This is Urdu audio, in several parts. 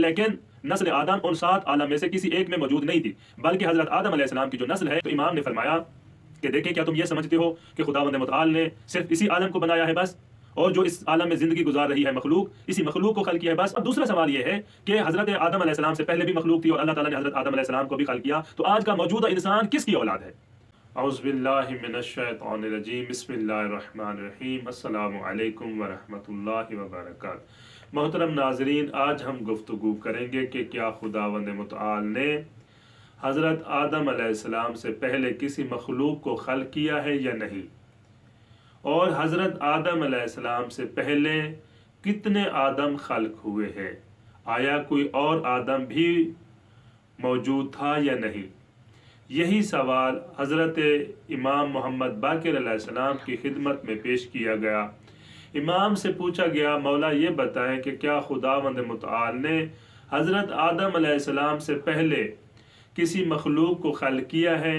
لیکن نسل آدم ان 7 عالم میں سے کسی ایک میں موجود نہیں تھی، بلکہ حضرت آدم علیہ السلام کی جو نسل ہے۔ تو امام نے فرمایا کہ دیکھیں کیا تم یہ سمجھتے ہو کہ خداوند متعال نے صرف اسی عالم کو بنایا ہے بس، اور جو اس عالم میں زندگی گزار رہی ہے مخلوق، اسی مخلوق کو خلق کیا ہے بس؟ اب دوسرا سوال یہ ہے کہ حضرت آدم علیہ السلام سے پہلے بھی مخلوق تھی اور اللہ تعالیٰ نے حضرت آدم علیہ السلام کو بھی خلق کیا، تو آج کا موجودہ انسان کس کی اولاد ہے؟ اعوذ باللہ من الشیطان الرجیم، بسم اللہ الرحمن الرحیم، السلام علیکم ورحمۃ اللہ وبرکاتہ۔ محترم ناظرین، آج ہم گفتگو کریں گے کہ کیا خداوند متعال نے حضرت آدم علیہ السلام سے پہلے کسی مخلوق کو خلق کیا ہے یا نہیں، اور حضرت آدم علیہ السلام سے پہلے کتنے آدم خلق ہوئے ہیں، آیا کوئی اور آدم بھی موجود تھا یا نہیں؟ یہی سوال حضرت امام محمد باقر علیہ السلام کی خدمت میں پیش کیا گیا۔ امام سے پوچھا گیا، مولا یہ بتائیں کہ کیا خداوند متعال نے حضرت آدم علیہ السلام سے پہلے کسی مخلوق کو خلق کیا ہے؟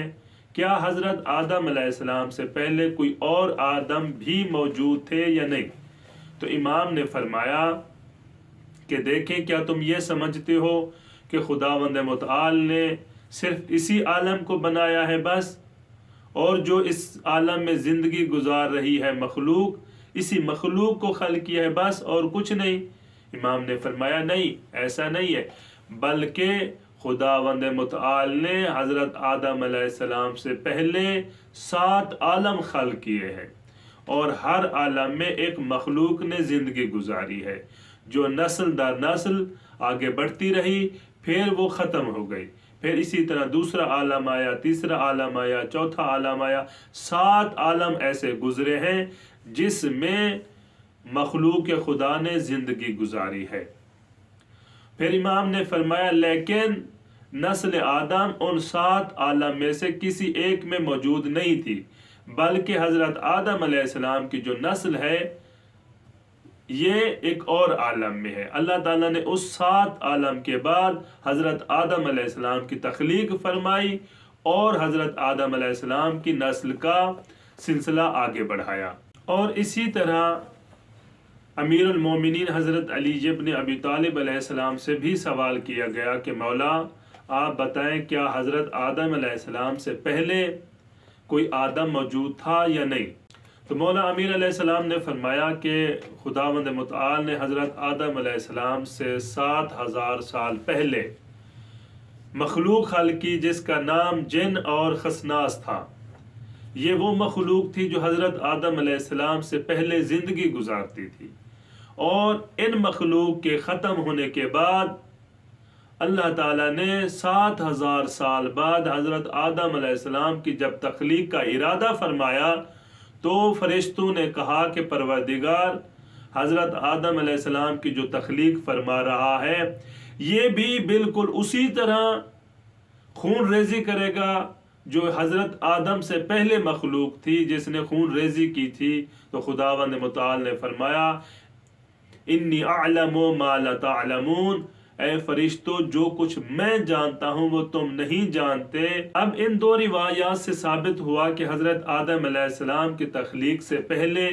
کیا حضرت آدم علیہ السلام سے پہلے کوئی اور آدم بھی موجود تھے یا نہیں؟ تو امام نے فرمایا کہ دیکھیں کیا تم یہ سمجھتے ہو کہ خداوند متعال نے صرف اسی عالم کو بنایا ہے بس، اور جو اس عالم میں زندگی گزار رہی ہے مخلوق، اسی مخلوق کو خلق کیا ہے بس اور کچھ نہیں؟ امام نے فرمایا نہیں، ایسا نہیں ہے، بلکہ خداوند متعال نے حضرت آدم علیہ السلام سے پہلے 7 عالم خلق کیے ہیں، اور ہر عالم میں ایک مخلوق نے زندگی گزاری ہے، جو نسل در نسل آگے بڑھتی رہی، پھر وہ ختم ہو گئی، پھر اسی طرح دوسرا عالم آیا، تیسرا عالم آیا، چوتھا عالم آیا، 7 عالم ایسے گزرے ہیں جس میں مخلوق خدا نے زندگی گزاری ہے۔ پھر امام نے فرمایا لیکن نسل آدم ان 7 عالم میں سے کسی ایک میں موجود نہیں تھی، بلکہ حضرت آدم علیہ السلام کی جو نسل ہے یہ ایک اور عالم میں ہے۔ اللہ تعالیٰ نے اس 7 عالم کے بعد حضرت آدم علیہ السلام کی تخلیق فرمائی اور حضرت آدم علیہ السلام کی نسل کا سلسلہ آگے بڑھایا۔ اور اسی طرح امیر المومنین حضرت علی ابن ابی طالب علیہ السلام سے بھی سوال کیا گیا کہ مولا آپ بتائیں کیا حضرت آدم علیہ السلام سے پہلے کوئی آدم موجود تھا یا نہیں؟ تو مولا امیر علیہ السلام نے فرمایا کہ خداوند متعال نے حضرت آدم علیہ السلام سے 7000 سال پہلے مخلوق خلق کی جس کا نام جن اور خسناس تھا۔ یہ وہ مخلوق تھی جو حضرت آدم علیہ السلام سے پہلے زندگی گزارتی تھی، اور ان مخلوق کے ختم ہونے کے بعد اللہ تعالیٰ نے 7000 سال بعد حضرت آدم علیہ السلام کی جب تخلیق کا ارادہ فرمایا تو فرشتوں نے کہا کہ پروردگار، حضرت آدم علیہ السلام کی جو تخلیق فرما رہا ہے یہ بھی بالکل اسی طرح خون ریزی کرے گا جو حضرت آدم سے پہلے مخلوق تھی جس نے خون ریزی کی تھی۔ تو خداوند متعال نے فرمایا انی اعلم ما لا تعلمون، اے فرشتو جو کچھ میں جانتا ہوں وہ تم نہیں جانتے۔ اب ان 2 روایات سے ثابت ہوا کہ حضرت آدم علیہ السلام کی تخلیق سے پہلے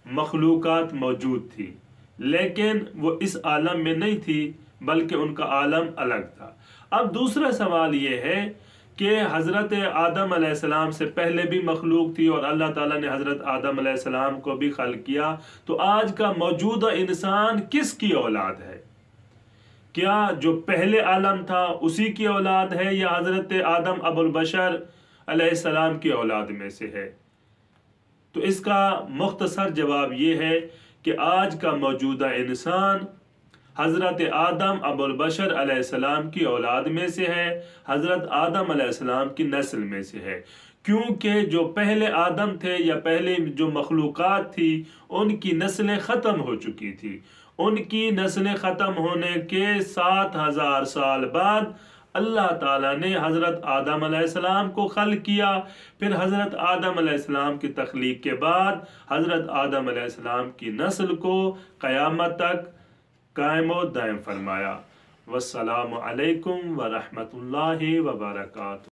مخلوقات موجود تھی، لیکن وہ اس عالم میں نہیں تھی بلکہ ان کا عالم الگ تھا۔ اب دوسرا سوال یہ ہے کہ حضرت آدم علیہ السلام سے پہلے بھی مخلوق تھی اور اللہ تعالیٰ نے حضرت آدم علیہ السلام کو بھی خلق کیا، تو آج کا موجودہ انسان کس کی اولاد ہے؟ کیا جو پہلے عالم تھا اسی کی اولاد ہے یا حضرت آدم ابو البشر علیہ السلام کی اولاد میں سے ہے؟ تو اس کا مختصر جواب یہ ہے کہ آج کا موجودہ انسان حضرت آدم ابو البشر علیہ السلام کی اولاد میں سے ہے، حضرت آدم علیہ السلام کی نسل میں سے ہے، کیونکہ جو پہلے آدم تھے یا پہلے جو مخلوقات تھی ان کی نسلیں ختم ہو چکی تھی۔ ان کی نسلیں ختم ہونے کے 7000 سال بعد اللہ تعالیٰ نے حضرت آدم علیہ السلام کو خلق کیا، پھر حضرت آدم علیہ السلام کی تخلیق کے بعد حضرت آدم علیہ السلام کی نسل کو قیامت تک قائم و دائم فرمایا۔ والسلام علیکم ورحمۃ اللہ وبرکاتہ۔